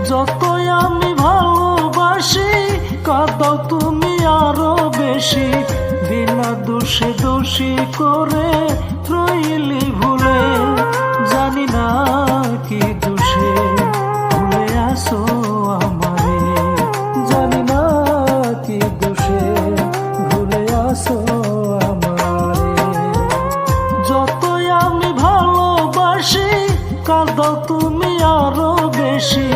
যতই আমি ভালোবাসি কাঁদাও তুমি আরো বেশি। বিনা দোষে দোষী করে রইলি ভুলে, জানি না কি দোষে ভুলে আসো আমারে, জানি না কি দোষে ভুলে আসো আমারে। যতই আমি ভালোবাসি কাঁদাও তুমি আরো বেশি,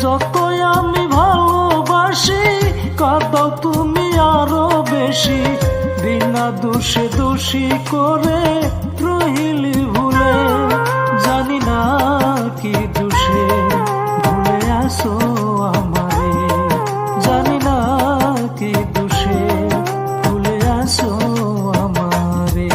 যতই আমি ভালোবাসি কাঁদাও তুমি আরো বেশি। বিনা দোষে দোষী করে রইলি ভুলে, জানি না কি দোষে ভুলে আসো আমারে, জানি না কি দোষে ভুলে আসো আমারে।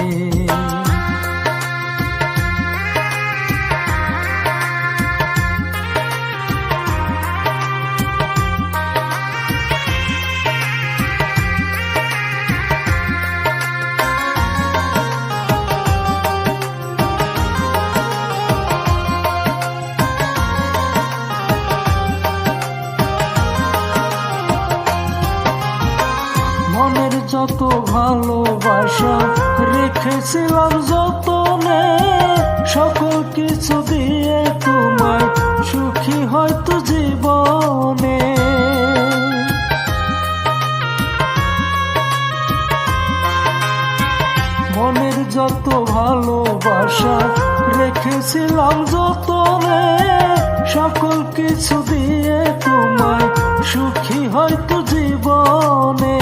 মনের যত ভালোবাসা রেখেছিলাম যতনে, সকল কিছু দিয়ে তোমায় সুখী হয়তো জীবনে। মনের যত ভালোবাসা রেখেছিলাম যতনে, সকল কিছু দিয়ে তোমায় সুখী হয়তো জীবনে।